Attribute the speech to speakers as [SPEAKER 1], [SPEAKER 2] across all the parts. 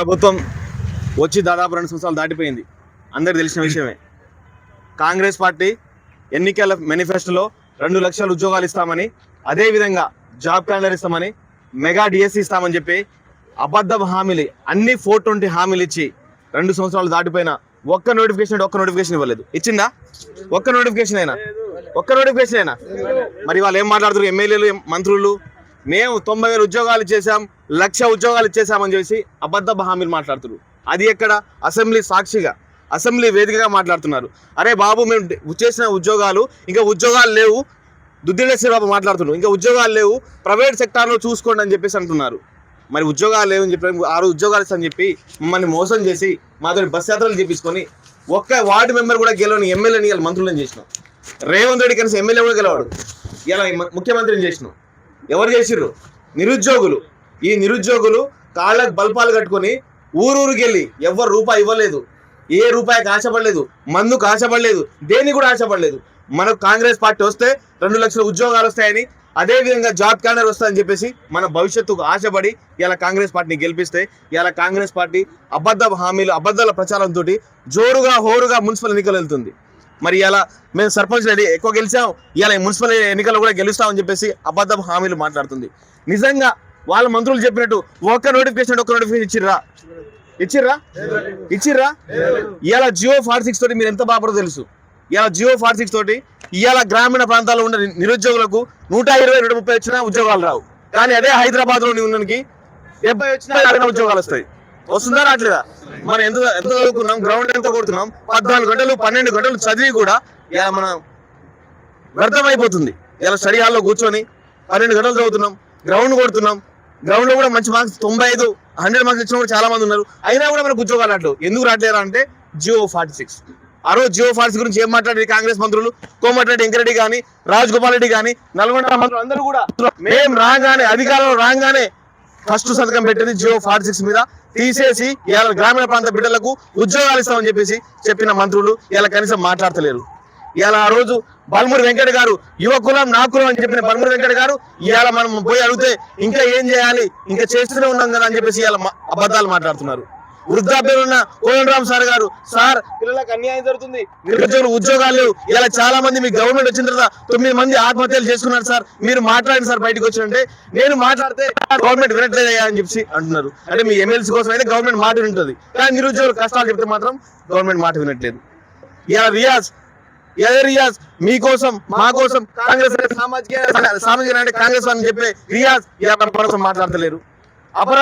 [SPEAKER 1] ప్రభుత్వం వచ్చి దాదాపు 2 సంవత్సరాలు దాటిపోయింది. అందరికి తెలిసిన విషయమే. కాంగ్రెస్ పార్టీ ఎన్నికల మేనిఫెస్టోలో 2 లక్షల ఉద్యోగాలు ఇస్తామని, అదేవిధంగా జాబ్ క్యాలెండర్ ఇస్తామని, మెగా డిఎస్సి ఇస్తామని చెప్పి అబద్ధ హామీలు అన్ని 420 హామీలు ఇచ్చి 2 సంవత్సరాలు దాటిపోయినా ఒక్క నోటిఫికేషన్ ఇవ్వలేదు. ఇచ్చిందా? ఒక్క నోటిఫికేషన్ అయినా మరి వాళ్ళు ఏం మాట్లాడుతారు? ఎమ్మెల్యేలు, మంత్రులు మేము 90,000 ఉద్యోగాలు ఇచ్చేసాం, 1,00,000 ఉద్యోగాలు ఇచ్చేసామని చెప్పేసి అబద్ధ హామీలు మాట్లాడుతున్నారు. అది ఎక్కడ? అసెంబ్లీ సాక్షిగా, అసెంబ్లీ వేదికగా మాట్లాడుతున్నారు. అరే బాబు, మేము చేసిన ఉద్యోగాలు ఇంకా ఉద్యోగాలు లేవు. దుద్దిలేశ్వర బాబు మాట్లాడుతున్నారు, ఇంకా ఉద్యోగాలు లేవు, ప్రైవేట్ సెక్టార్లో చూసుకోండి అని చెప్పేసి అంటున్నారు. మరి ఉద్యోగాలు లేవని చెప్పి 6 ఉద్యోగాలు ఇస్తామని చెప్పి మమ్మల్ని మోసం చేసి మాతో బస్ యాత్రలు చేపించుకొని ఒక్క వార్డు మెంబర్ కూడా గెలవని ఎమ్మెల్యేని ఇలా మంత్రులను చేసినాం. రేవంత్ రెడ్డి కనీసం ఎమ్మెల్యే కూడా గెలవాడు, ఇలా ముఖ్యమంత్రిని చేసినాం. ఎవరు చేసిర్రు? నిరుద్యోగులు. ఈ నిరుద్యోగులు కాళ్ళకు బల్పాలు కట్టుకొని ఊరూరికి వెళ్ళి ఎవరు రూపాయి ఇవ్వలేదు, ఏ రూపాయికి ఆశపడలేదు, మందుకు ఆశపడలేదు, దేనికి కూడా ఆశపడలేదు. మనకు కాంగ్రెస్ పార్టీ వస్తే 2 లక్షల ఉద్యోగాలు వస్తాయని, అదేవిధంగా జాబ్ క్యాలెండర్ వస్తాయని చెప్పేసి మన భవిష్యత్తుకు ఆశపడి ఇలా కాంగ్రెస్ పార్టీని గెలిపిస్తే ఇలా కాంగ్రెస్ పార్టీ అబద్ధ హామీలు, అబద్ధాల ప్రచారంతో జోరుగా హోరుగా మున్సిపల్ ఎన్నికలు వెళ్తుంది. మరి ఇలా మేము సర్పంచ్ రెడ్డి ఎక్కువ గెలిచాం, ఇలా మున్సిపల్ ఎన్నికలు కూడా గెలుస్తామని చెప్పేసి అబద్ధ హామీలు మాట్లాడుతుంది. నిజంగా వాళ్ళ మంత్రులు చెప్పినట్టు ఒక్క నోటిఫికేషన్ ఇచ్చిర్రా? ఇలా జియో 46 తోటి మీరు ఎంత బాపడో తెలుసు. ఇలా జియో 46 తోటి ఇవాళ గ్రామీణ ప్రాంతాల్లో ఉన్న నిరుద్యోగులకు 120, 130 వచ్చినా ఉద్యోగాలు రావు. కానీ అదే హైదరాబాద్ లో ఉన్నకి 70 వచ్చినా ఉద్యోగాలు వస్తాయి. వస్తుందా? రావట్లేదా? మనం ఎంత చదువుకున్నాం, గ్రౌండ్ ఎంత కొడుతున్నాం, 14 గంటలు 12 గంటలు చదివి కూడా ఇలా మనం వ్యర్థమైపోతుంది. ఇలా స్టడీ హాల్లో కూర్చొని 12 గంటలు చదువుతున్నాం, గ్రౌండ్ కొడుతున్నాం. గ్రౌండ్ లో కూడా మంచి మార్క్స్ 95, 100 మార్క్స్ ఇచ్చిన కూడా చాలా మంది ఉన్నారు. అయినా కూడా మనకు ఉద్యోగాలు రావట్లేదు. ఎందుకు రావట్లేరా అంటే జియో 46. ఆ రోజు జియో 46 గురించి ఏం మాట్లాడారు కాంగ్రెస్ మంత్రులు? కోమటిరెడ్డి వెంకరెడ్డి కానీ, రాజగోపాల్ రెడ్డి కానీ, నల్గొండ మంత్రులు అందరూ కూడా మేము రాగానే, అధికారంలో రాగానే ఫస్ట్ సంతకం పెట్టింది జియో 46 మీద. తీసేసి ఇలా గ్రామీణ ప్రాంత బిడ్డలకు ఉద్యోగాలు ఇస్తామని చెప్పేసి చెప్పిన మంత్రులు ఇలా కనీసం మాట్లాడతలేరు. ఇలా ఆ రోజు బల్మూరి వెంకట గారు యువ కులం నా కులం అని చెప్పిన బల్మూరి వెంకట గారు ఇవాళ మనం పోయి అడిగితే ఇంకా ఏం చేయాలి, ఇంకా చేస్తూనే ఉన్నాం కదా అని చెప్పేసి ఇలా అబద్ధాలు మాట్లాడుతున్నారు. వృద్ధాప్యం ఉన్న కోదండరామ్ సార్ గారు, సార్ పిల్లలకు అన్యాయం జరుగుతుంది, నిరుద్యోగులు ఉద్యోగాలు లేవు, ఇలా చాలా మంది మీ గవర్నమెంట్ వచ్చిన తర్వాత 9 మంది ఆత్మహత్యలు చేసుకున్నారు సార్, మీరు మాట్లాడండి సార్ బయటకు వచ్చినంటే, నేను మాట్లాడితే గవర్నమెంట్ వినట్లేదయ్యా అని చెప్పి అంటున్నారు. అంటే మీ ఎమ్మెల్సీ కోసం అయితే గవర్నమెంట్ మాట వింటుంది, కానీ నిరుద్యోగులు కష్టాలు చెప్తే మాత్రం గవర్నమెంట్ మాట వినట్లేదు. ఇలా రియాజ్ మీకోసం, మా కోసం, కాంగ్రెస్ సామాజిక అంటే కాంగ్రెస్ అని చెప్పే రియాజ్ ఇలా మన కోసం మాట్లాడతలేరు. అపరా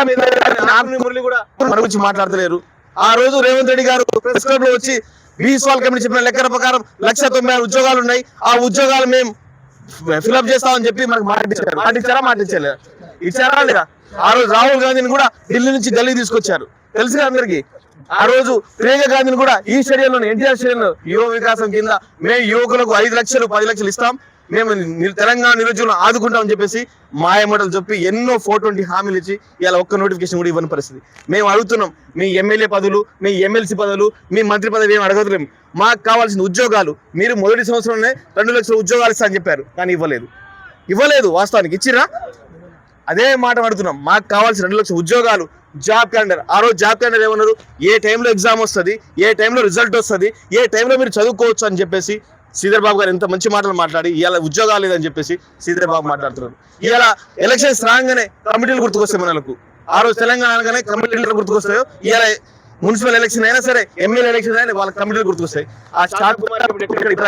[SPEAKER 1] మురళి కూడా మన గురించి మాట్లాడతలేరు. ఆ రోజు రేవంత్ రెడ్డి గారు ప్రెస్ క్లబ్ లో వచ్చి బీస్వాల్ కమిటీ చెప్పిన లెక్కల ప్రకారం 196 ఉద్యోగాలు ఉన్నాయి, ఆ ఉద్యోగాలు మేము ఫిలప్ చేస్తామని చెప్పి మనకు ఇచ్చారా లేదా? ఆ రోజు రాహుల్ గాంధీని కూడా ఢిల్లీ నుంచి ఢిల్లీ తీసుకొచ్చారు, తెలుసు అందరికి. ఆ రోజు ప్రియాంక గాంధీని కూడా ఈ స్టేడియంలో, ఎన్టీఆర్ స్టేడియంలో యువ వికాసం కింద మేము యువకులకు 5 లక్షలు 10 లక్షలు ఇస్తాం, మేము తెలంగాణ నిరుద్యోగులను ఆదుకుంటామని చెప్పేసి మాయమూటలు చెప్పి ఎన్నో 420 హామీలు ఇచ్చి ఇలా ఒక్క నోటిఫికేషన్ కూడా ఇవ్వని పరిస్థితి. మేము అడుగుతున్నాం, మీ ఎమ్మెల్యే పదవులు, మీ ఎమ్మెల్సీ పదవులు, మీ మంత్రి పదవి ఏమి అడగలేము. మాకు కావాల్సిన ఉద్యోగాలు, మీరు మొదటి సంవత్సరంలోనే 2 లక్షల ఉద్యోగాలు ఇస్తా అని చెప్పారు, కానీ ఇవ్వలేదు. వాస్తవానికి ఇచ్చిరా? అదే మాట అడుగుతున్నాం, మాకు కావాల్సిన 2 లక్షల ఉద్యోగాలు, జాబ్ క్యాలెండర్. ఆ రోజు జాబ్ క్యాలెండర్ ఏమన్నారు? ఏ టైంలో ఎగ్జామ్ వస్తుంది, ఏ టైంలో రిజల్ట్ వస్తుంది, ఏ టైంలో మీరు చదువుకోవచ్చు అని చెప్పేసి శ్రీధర్ బాబు గారు ఎంత మంచి మాటలు మాట్లాడి ఇలా ఉద్యోగాలు లేదని చెప్పేసి శ్రీధర్ బాబు మాట్లాడుతున్నారు. ఇలా ఎలక్షన్స్ రాగానే కమిటీలు గుర్తుకొస్తాయి మనకు. ఆ రోజు తెలంగాణ అనగానే కమిటీలు గుర్తుకొస్తాయో, ఇలా మున్సిపల్ ఎలక్షన్ అయినా సరే, ఎమ్మెల్యే ఎలక్షన్ అయినా వాళ్ళ కమిటీలు గుర్తుకొస్తాయి. ఆ స్టార్ట్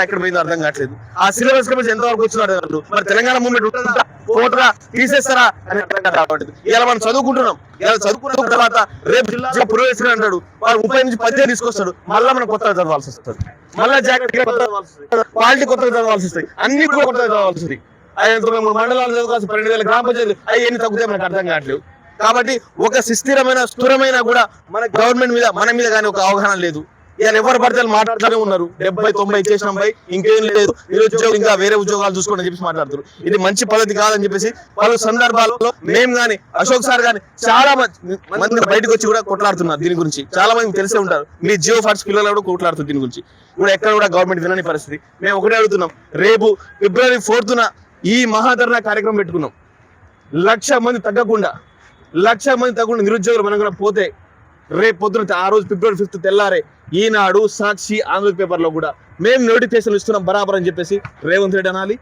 [SPEAKER 1] ఎక్కడ పోయిందో అర్థం కావట్లేదు. ఆ సిలబస్ కమిటీ ఎంతవరకు వచ్చినారు వాళ్ళు? మరి తెలంగాణ మూవ్మెంట్ ఉంటుందా, పోటరా, తీసేస్తారా అని అర్థం కావట్లేదు. ఇలా మనం చదువుకుంటున్నాం, ఇలా చదువుకున్న తర్వాత రేపు జిల్లా పురోగతి అంటాడు, వాడు 30 నుంచి 18 తీసుకొస్తాడు, మళ్ళీ మనం కొత్తగా చదవాల్సి వస్తుంది, మళ్ళీ జాగ్రత్తగా క్వాలిటీ కొత్తగా చదవాల్సి వస్తాయి, అన్ని కూడా కొత్తగా చదవాల్సి వస్తుంది. 93 మండలాలు చదవాల్సి, 12,000 గ్రామ పంచాయతీలు అవన్నీ తగ్గుతాయి, మనకు అర్థం కావట్లేదు. కాబట్టి ఒక స్థిరమైన కూడా మన గవర్నమెంట్ మీద, మన మీద కానీ ఒక అవగాహన లేదు. ఇలా ఎవరు పడితే మాట్లాడుతూనే ఉన్నారు, 70, 90 చేసినాం పై ఇంకేం లేదు, నిరుద్యోగులు ఇంకా వేరే ఉద్యోగాలు చూసుకోండి అని చెప్పి మాట్లాడుతారు. ఇది మంచి పద్ధతి కాదని చెప్పేసి పలు సందర్భాలలో మేము కానీ, అశోక్ సార్ కానీ చాలా మంది బయటకు వచ్చి కూడా కొట్లాడుతున్నారు. దీని గురించి చాలా మంది తెలిసే ఉంటారు. మీ జియో 46 పిల్లలు కూడా కొట్లాడుతున్నారు. దీని గురించి కూడా ఎక్కడ కూడా గవర్నమెంట్ వినని పరిస్థితి. మేము ఒకటే అడుగుతున్నాం, రేపు February 4th ఈ మహాధరణ కార్యక్రమం పెట్టుకున్నాం. 1,00,000 మంది తగ్గకుండా నిరుద్యోగులు మనం కూడా పోతే రేపు పొద్దున ఆ రోజు ఫిబ్రవరి 5 తెల్లారే ఈనాడు, సాక్షి, ఆంధ్ర పేపర్లో కూడా మేము నోటిఫికేషన్లు ఇస్తున్నాం బరాబర్ అని చెప్పేసి రేవంత్ రెడ్డి అనాలి,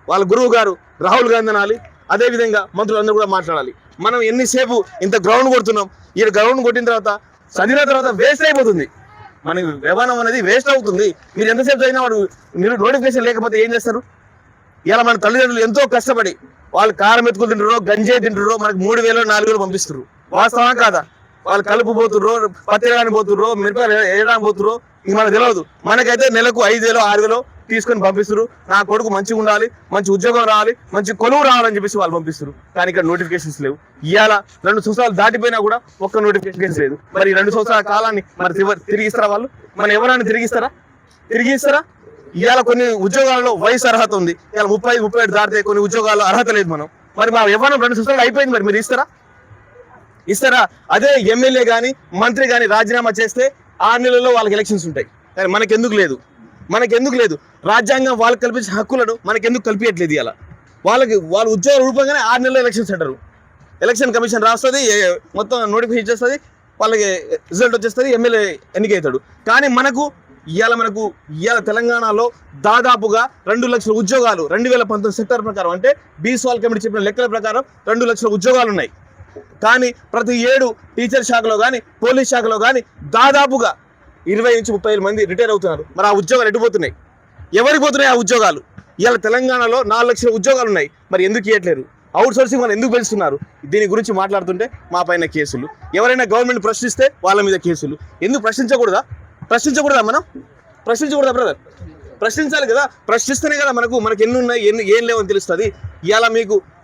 [SPEAKER 1] వాళ్ళ గురువు గారు రాహుల్ గాంధీ అనాలి, అదేవిధంగా మంత్రులందరూ కూడా మాట్లాడాలి. మనం ఎన్నిసేపు ఇంత గ్రౌండ్ కొడుతున్నాం, ఈ గ్రౌండ్ కొట్టిన తర్వాత చదివిన తర్వాత వేస్ట్ అయిపోతుంది, మనకి వ్యవహారం అనేది వేస్ట్ అవుతుంది. మీరు ఎంతసేపు చదివినా వాడు మీరు నోటిఫికేషన్ లేకపోతే ఏం చేస్తారు? ఇలా మన తల్లిదండ్రులు ఎంతో కష్టపడి వాళ్ళు కారం ఎత్తుకుని తింటారో, గంజాయి తింటారో, మనకి 3,000 4,000 పంపిస్తారు. వాస్తవం కాదా? వాళ్ళు కలుపు పోతుర్రో, పత్తి వేయడానికి పోతుర్రో, మిరపకాయలు వేయడానికి పోతుర్రో ఇంక మనకు తెలియదు. మనకైతే నెలకు 5,000 6,000 తీసుకొని పంపిస్తారు. నా కొడుకు మంచిగా ఉండాలి, మంచి ఉద్యోగం రావాలి, మంచి కొలువు రావాలని చెప్పేసి వాళ్ళు పంపిస్తారు. కానీ ఇక్కడ నోటిఫికేషన్స్ లేవు. ఇవాళ 2 సంవత్సరాలు దాటిపోయినా కూడా ఒక్క నోటిఫికేషన్ లేదు. మరి 2 సంవత్సరాల కాలాన్ని మరి తిరిగిస్తారా వాళ్ళు? మన ఎవరైనా తిరిగిస్తారా? ఇవాళ కొన్ని ఉద్యోగాల్లో వయసు అర్హత ఉంది, ఇవాళ 30-35 దాటితే కొన్ని ఉద్యోగాల్లో అర్హత లేదు. మరి మా ఎవరైనా 2 సంవత్సరాలు అయిపోయింది, మరి మీరు ఇస్తారా? అదే ఎమ్మెల్యే కానీ మంత్రి కానీ రాజీనామా చేస్తే 6 నెలల్లో వాళ్ళకి ఎలక్షన్స్ ఉంటాయి. కానీ మనకెందుకు లేదు? రాజ్యాంగం వాళ్ళకి కల్పించిన హక్కులను మనకెందుకు కల్పించట్లేదు? ఇలా వాళ్ళ ఉద్యోగ రూపంగానే 6 నెలల్లో ఎలక్షన్స్ అంటారు. ఎలక్షన్ కమిషన్ రాస్తుంది, మొత్తం నోటిఫికేషన్ ఇచ్చేస్తుంది, వాళ్ళకి రిజల్ట్ వచ్చేస్తుంది, ఎమ్మెల్యే ఎన్నికవుతాడు. కానీ మనకు తెలంగాణలో దాదాపుగా 2 లక్షల ఉద్యోగాలు 2019 సెక్టర్ ప్రకారం, అంటే బీస్వాల్ కమిటీ చెప్పిన లెక్కల ప్రకారం 2 లక్షల ఉద్యోగాలు ఉన్నాయి. కానీ ప్రతి ఏడు టీచర్ శాఖలో కానీ పోలీస్ శాఖలో కానీ దాదాపుగా 20-30 మంది రిటైర్ అవుతున్నారు. మరి ఆ ఉద్యోగాలు ఎటుపోతున్నాయి? ఎవరికి పోతున్నాయి ఆ ఉద్యోగాలు? ఇవాళ తెలంగాణలో 4 లక్షల ఉద్యోగాలు ఉన్నాయి. మరి ఎందుకు ఇవ్వట్లేరు? అవుట్ సోర్సింగ్ వాళ్ళు ఎందుకు పెంచుతున్నారు? దీని గురించి మాట్లాడుతుంటే మా పైన కేసులు, ఎవరైనా గవర్నమెంట్ ప్రశ్నిస్తే వాళ్ళ మీద కేసులు. ఎందుకు ప్రశ్నించకూడదా? మనం ప్రశ్నించకూడదా బ్రదర్? ప్రశ్నించాలి కదా. ప్రశ్నిస్తేనే కదా మనకు ఎన్ని ఉన్నాయి, ఏం లేవని తెలుస్తుంది.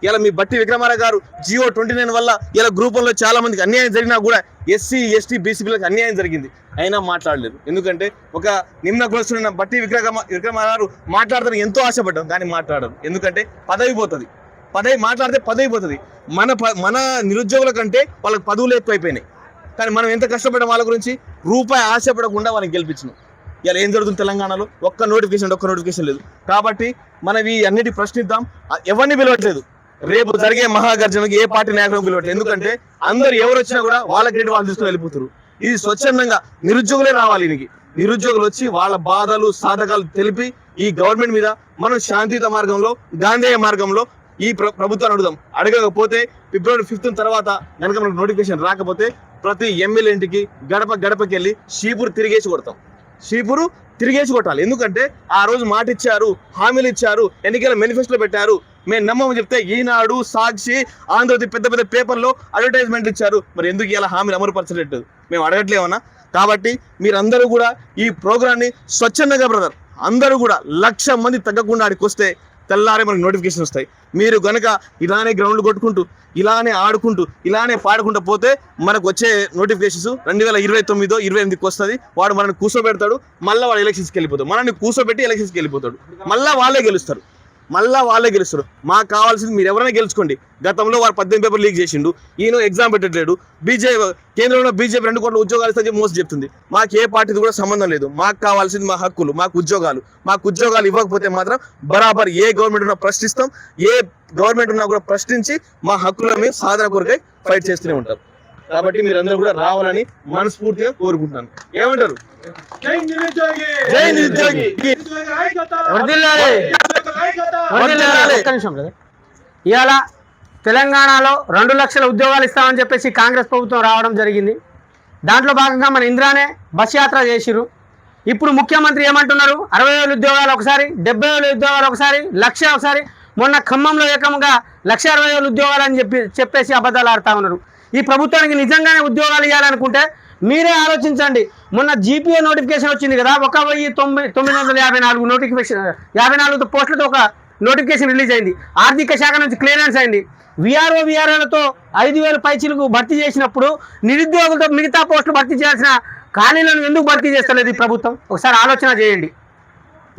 [SPEAKER 1] ఇలా మీ బట్టి విక్రమార్క గారు జియో 29 వల్ల ఇలా గ్రూపంలో చాలా మందికి అన్యాయం జరిగినా కూడా SC ST BCలకు అన్యాయం జరిగింది, అయినా మాట్లాడలేదు. ఎందుకంటే ఒక నిమ్న కులస్తున్న బట్టి విక్రమార్క గారు మాట్లాడతారు ఎంతో ఆశపడ్డాం, కానీ మాట్లాడరు. ఎందుకంటే మాట్లాడితే పదవి పోతుంది. మన నిరుద్యోగుల కంటే వాళ్ళకి పదవులు ఎక్కువైపోయినాయి. కానీ మనం ఎంత కష్టపడ్డాం వాళ్ళ గురించి, రూపాయి ఆశపడకుండా వాళ్ళని గెలిపించినాం. ఇలా ఏం జరుగుతుంది తెలంగాణలో? ఒక్క నోటిఫికేషన్ లేదు. కాబట్టి మనం ఈ అన్నిటి ప్రశ్నిద్దాం. ఎవరిని పిలవట్లేదు, రేపు జరిగే మహాగర్జనకు ఏ పార్టీ నాయకులను పిలవట్లేదు. ఎందుకంటే అందరు ఎవరు వచ్చినా కూడా వాళ్ళ క్రెడిట్ వాళ్ళు తీసుకుని వెళ్ళిపోతారు. ఇది స్వచ్ఛందంగా నిరుద్యోగులే రావాలి. నిరుద్యోగులు వచ్చి వాళ్ళ బాధలు సాధకాలు తెలిపి ఈ గవర్నమెంట్ మీద మనం శాంతియుత మార్గంలో, గాంధేయ మార్గంలో ఈ ప్రభుత్వాన్ని అడగకపోతే ఫిబ్రవరి 5 తర్వాత కనుక మనకు నోటిఫికేషన్ రాకపోతే ప్రతి ఎమ్మెల్యే ఇంటికి గడపకి వెళ్ళి షీపురు తిరిగేసి కొట్టాలి. ఎందుకంటే ఆ రోజు మాట ఇచ్చారు, హామీలు ఇచ్చారు, ఎన్నికల మేనిఫెస్టోలో పెట్టారు. మేము నమ్మమని చెప్తే ఈనాడు, సాక్షి, ఆంధ్రజ్యోతి పెద్ద పెద్ద అడ్వర్టైజ్మెంట్లు ఇచ్చారు. మరి ఎందుకు ఇలా హామీలు అమలుపరచలేదు? మేము అడగట్లేమన్నా. కాబట్టి మీరందరూ కూడా ఈ ప్రోగ్రాన్ని స్వచ్ఛందంగా బ్రదర్ అందరూ కూడా 1,00,000 మంది తగ్గకుండా ఆడికి వస్తే తెల్లారే మనకు నోటిఫికేషన్ వస్తాయి. మీరు కనుక ఇలానే గ్రౌండ్లు కొట్టుకుంటూ, ఇలానే ఆడుకుంటూ, ఇలానే పాడుకుంటూ పోతే మనకు వచ్చే నోటిఫికేషన్స్ 2029-28కి వస్తుంది. వాడు మనల్ని కూర్చోబెడతాడు, మళ్ళీ వాడు ఎలక్షన్స్కి వెళ్ళిపోతాడు. మనల్ని కూర్చోబెట్టి ఎలక్షన్స్కి వెళ్ళిపోతాడు, మళ్ళీ వాళ్ళే గెలుస్తారు. మాకు కావాల్సింది మీరు ఎవరైనా గెలుచుకోండి. గతంలో వారు 18 పేపర్ లీక్ చేసిండు, ఈయన ఎగ్జామ్ పెట్టట్లేడు. కేంద్రంలో బీజేపీ 2 కోట్ల ఉద్యోగాలు ఇస్తే మోసం చెప్తుంది. మాకు ఏ పార్టీది కూడా సంబంధం లేదు. మాకు కావాల్సింది మా హక్కులు, మాకు ఉద్యోగాలు ఇవ్వకపోతే మాత్రం బరాబర్ ఏ గవర్నమెంట్ ఉన్నా ప్రశ్నిస్తాం. ఏ గవర్నమెంట్ ఉన్నా కూడా ప్రశ్నించి మా హక్కుల మీద సాధన కొరకై ఫైట్ చేస్తూనే ఉంటాం. కాబట్టి మీరందరూ కూడా రావాలని మనస్ఫూర్తిగా కోరుకుంటున్నాను. ఏమంటారు? జై నిరుద్యోగి.
[SPEAKER 2] ఇవాళ తెలంగాణలో 2 లక్షల ఉద్యోగాలు ఇస్తామని చెప్పేసి కాంగ్రెస్ ప్రభుత్వం రావడం జరిగింది. దాంట్లో భాగంగా మన ఇంద్రానే బస్ యాత్ర చేసిరు. ఇప్పుడు ముఖ్యమంత్రి ఏమంటున్నారు? 60,000 ఉద్యోగాలు ఒకసారి, 70,000 ఉద్యోగాలు ఒకసారి, 1,00,000 ఒకసారి. మొన్న ఖమ్మంలో ఏకంగా 1,60,000 ఉద్యోగాలు అని చెప్పేసి అబద్ధాలు ఆడుతూ ఉన్నారు. ఈ ప్రభుత్వానికి నిజంగానే ఉద్యోగాలు ఇవ్వాలనుకుంటే మీరే ఆలోచించండి. మొన్న GPA నోటిఫికేషన్ వచ్చింది కదా, 1,954 నోటిఫికేషన్, 54 పోస్టులతో ఒక నోటిఫికేషన్ రిలీజ్ అయింది. ఆర్థిక శాఖ నుంచి క్లియరెన్స్ అయింది. VROలతో 5,000 పైచీలకు భర్తీ చేసినప్పుడు నిరుద్యోగులతో మిగతా పోస్టులు భర్తీ చేయాల్సిన ఖాళీలను ఎందుకు భర్తీ చేస్తలేదు ఈ ప్రభుత్వం? ఒకసారి ఆలోచన చేయండి.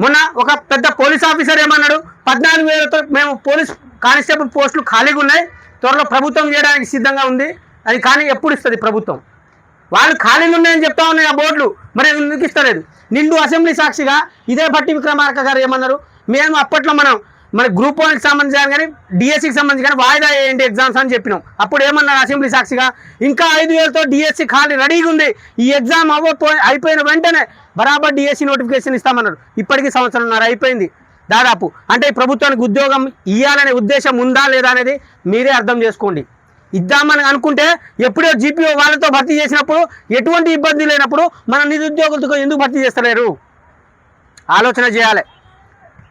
[SPEAKER 2] మొన్న ఒక పెద్ద పోలీస్ ఆఫీసర్ ఏమన్నాడు? 14,000తో మేము పోలీస్ కానిస్టేబుల్ పోస్టులు ఖాళీగా ఉన్నాయి, త్వరలో ప్రభుత్వం చేయడానికి సిద్ధంగా ఉంది. అది కానీ ఎప్పుడు ఇస్తుంది ప్రభుత్వం? వాళ్ళు ఖాళీలు ఉన్నాయని చెప్తా ఉన్నాయి ఆ బోర్డులు, మరి ఎందుకు ఇస్తలేదు? నిండు అసెంబ్లీ సాక్షిగా ఇదే బట్టి విక్రమార్క గారు ఏమన్నారు? మేము అప్పట్లో మన గ్రూప్ 1కి సంబంధించి కానీ డిఎస్సికి సంబంధించి కానీ వాయిదా ఏంటి ఎగ్జామ్స్ అని చెప్పినాం. అప్పుడు ఏమన్నారు అసెంబ్లీ సాక్షిగా, ఇంకా 5,000తో డిఎస్సి ఖాళీ రెడీగా ఉంది, ఈ ఎగ్జామ్ అయిపోయిన వెంటనే బరాబర్ డిఎస్సి నోటిఫికేషన్ ఇస్తామన్నారు. ఇప్పటికీ సంవత్సరంన్నర అయిపోయింది దాదాపు. అంటే ఈ ప్రభుత్వానికి ఉద్యోగం ఇవ్వాలనే ఉద్దేశం ఉందా లేదా అనేది మీరే అర్థం చేసుకోండి. ఇద్దామని అనుకుంటే ఎప్పుడో జీపీఓ వాళ్ళతో భర్తీ చేసినప్పుడు ఎటువంటి ఇబ్బంది లేనప్పుడు మన నిరుద్యోగులతో ఎందుకు భర్తీ చేస్తలేరు? ఆలోచన చేయాలి.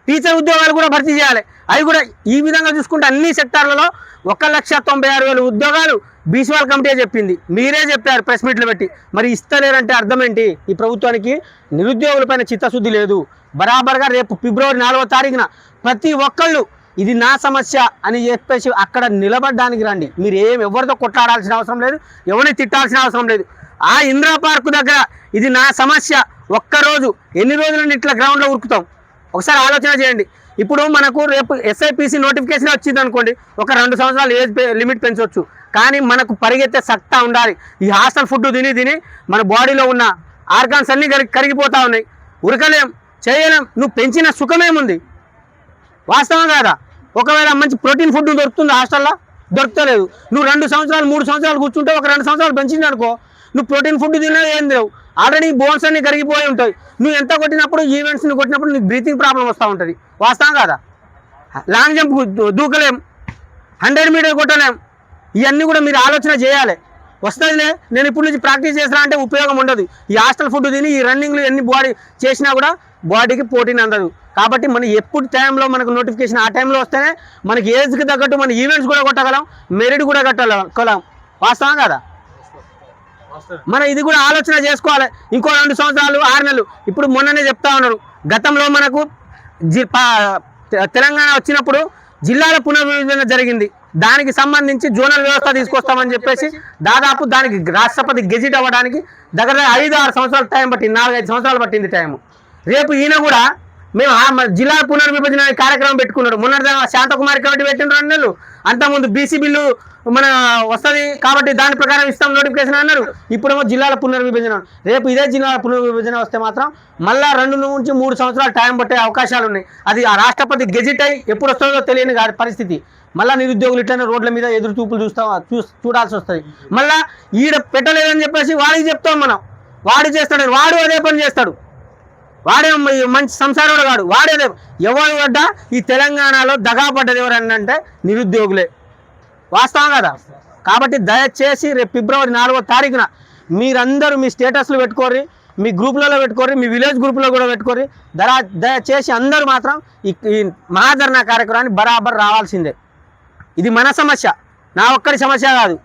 [SPEAKER 2] టీచర్ ఉద్యోగాలు కూడా భర్తీ చేయాలి. అవి కూడా ఈ విధంగా చూసుకుంటే అన్ని సెక్టార్లలో 1,96,000 ఉద్యోగాలు బీసీవాల్ కమిటీ చెప్పింది. మీరే చెప్పారు ప్రెస్ మీట్లు పెట్టి. మరి ఇస్తలేరంటే అర్థం ఏంటి? ఈ ప్రభుత్వానికి నిరుద్యోగులపైన చిత్తశుద్ధి లేదు. బరాబర్గా రేపు ఫిబ్రవరి 4వ తారీఖున ప్రతి ఒక్కళ్ళు ఇది నా సమస్య అని చెప్పేసి అక్కడ నిలబడడానికి రండి. మీరు ఎవరితో కొట్లాడాల్సిన అవసరం లేదు, ఎవరిని తిట్టాల్సిన అవసరం లేదు. ఆ ఇందిరా పార్కు దగ్గర ఇది నా సమస్య ఒక్కరోజు ఎన్ని రోజులు ఇట్లా గ్రౌండ్లో ఉరుకుతాం? ఒకసారి ఆలోచన చేయండి. ఇప్పుడు మనకు రేపు ఎస్ఐపిసి నోటిఫికేషన్ వచ్చింది అనుకోండి, ఒక 2 సంవత్సరాలు ఏజ్ లిమిట్ పెంచవచ్చు. కానీ మనకు పరిగెత్తే సత్తా ఉండాలి. ఈ హాస్టల్ ఫుడ్ తిని మన బాడీలో ఉన్న ఆర్గాన్స్ అన్నీ కరిగిపోతూ ఉన్నాయి. ఉరకలేం, చేయలేం. నువ్వు పెంచిన సుఖమేముంది? వాస్తవం కాదా? ఒకవేళ మంచి ప్రోటీన్ ఫుడ్ దొరుకుతుంది హాస్టల్లో, దొరకలేదు. నువ్వు 2 సంవత్సరాలు 3 సంవత్సరాలు కూర్చుంటే ఒక 2 సంవత్సరాలు పెంచింది అనుకో, నువ్వు ప్రోటీన్ ఫుడ్ తిన్నా ఏం లేవు, ఆల్రెడీ బోన్స్ అన్ని కరిగిపోయి ఉంటాయి. నువ్వు ఎంత కొట్టినప్పుడు ఈవెంట్స్ని కొట్టినప్పుడు నీకు బ్రీతింగ్ ప్రాబ్లం వస్తూ ఉంటుంది. వాస్తవం కాదా? లాంగ్ జంప్ దూకలేం, 100 మీటర్ కొట్టలేం. ఇవన్నీ కూడా మీరు ఆలోచన చేయాలి. వస్తుందిలే, నేను ఇప్పుడు నుంచి ప్రాక్టీస్ చేసినా అంటే ఉపయోగం ఉండదు. ఈ హాస్టల్ ఫుడ్ తిని ఈ రన్నింగ్లు ఎన్ని బాడీ చేసినా కూడా బాడీకి ప్రోటీన్ అందదు. కాబట్టి మనం ఎప్పుడు టైంలో మనకు నోటిఫికేషన్ ఆ టైంలో వస్తేనే మనకి ఏజ్కి తగ్గట్టు మన ఈవెంట్స్ కూడా కొట్టగలం, మెరిట్ కూడా కట్టగలం. వాస్తవం కదా? మనం ఇది కూడా ఆలోచన చేసుకోవాలి. ఇంకో 2 సంవత్సరాలు 6 నెలలు. ఇప్పుడు మొన్ననే చెప్తా ఉన్నారు, గతంలో మనకు తెలంగాణ వచ్చినప్పుడు జిల్లాల పునర్విభజన జరిగింది. దానికి సంబంధించి జోనల్ వ్యవస్థ తీసుకొస్తామని చెప్పేసి దాదాపు దానికి రాష్ట్రపతి గెజిట్ అవ్వడానికి దగ్గర 5-6 సంవత్సరాల టైం పట్టింది, 4-5 సంవత్సరాలు పట్టింది టైము. రేపు ఈయన కూడా మేము జిల్లా పునర్విభజన కార్యక్రమం పెట్టుకున్నాడు. మొన్న శాంతకుమారి కమిటీ పెట్టిన 2 నెలలు. అంతకుముందు బీసీ బిల్లు మన వస్తుంది కాబట్టి దాని ప్రకారం ఇస్తాం నోటిఫికేషన్ అన్నారు. ఇప్పుడేమో జిల్లాల పునర్విభజన. రేపు ఇదే జిల్లాల పునర్విభజన వస్తే మాత్రం మళ్ళా 2 నుంచి 3 సంవత్సరాలు టైం పట్టే అవకాశాలు ఉన్నాయి. అది ఆ రాష్ట్రపతి గెజిట్ అయి ఎప్పుడు వస్తుందో తెలియని పరిస్థితి. మళ్ళీ నిరుద్యోగులు ఇట్లనే రోడ్ల మీద ఎదురు చూపులు చూడాల్సి వస్తుంది. మళ్ళీ ఈడ పెట్టలేదని చెప్పేసి వాడికి చెప్తాం మనం. వాడు చేస్తాడు, వాడు అదే పని చేస్తాడు. వాడే మంచి సంసారుడు కాడు, వాడేదే. ఎవరు పడ్డా ఈ తెలంగాణలో దగా పడ్డది ఎవరన్నంటే నిరుద్యోగులే. వాస్తవం కదా? కాబట్టి దయచేసి రేపు ఫిబ్రవరి 4వ తారీఖున మీరందరూ మీ స్టేటస్లు పెట్టుకోర్రి, మీ గ్రూపులలో పెట్టుకోర్రి, మీ విలేజ్ గ్రూపులో కూడా పెట్టుకోర్రి. దయచేసి అందరూ మాత్రం ఈ మహాధర్నా కార్యక్రమాన్ని బరాబర్ రావాల్సిందే. ఇది మన సమస్య, నా ఒక్కరి సమస్య కాదు.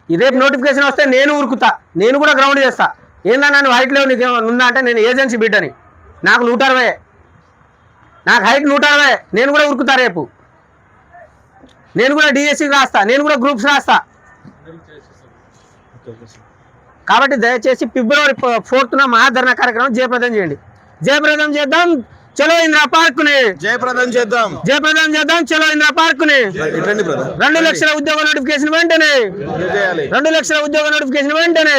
[SPEAKER 2] రేపు నోటిఫికేషన్ వస్తే నేను ఉరుకుతా, నేను కూడా గ్రౌండ్ చేస్తా. ఏందన్నా నువ్వు హైట్లో నీకు ఉందా అంటే నేను ఏజెన్సీ బిడ్డని, నాకు 160, నాకు హైట్ 160, నేను కూడా ఉరుకుతా. రేపు నేను కూడా డిఎస్సి రాస్తా, నేను కూడా గ్రూప్స్ రాస్తా. కాబట్టి దయచేసి ఫిబ్రవరి 4న మహాధర్నా కార్యక్రమం జయప్రదం చేయండి. జయప్రదం చేద్దాం, చలో ఇందిరా పార్కుని
[SPEAKER 1] జయప్రదం చేద్దాం,
[SPEAKER 2] జయప్రదం చేద్దాం, చలో ఇందిరా పార్కుని. 2 లక్షల ఉద్యోగ నోటిఫికేషన్ వెంటనే, 2 లక్షల ఉద్యోగ నోటిఫికేషన్ వెంటనే.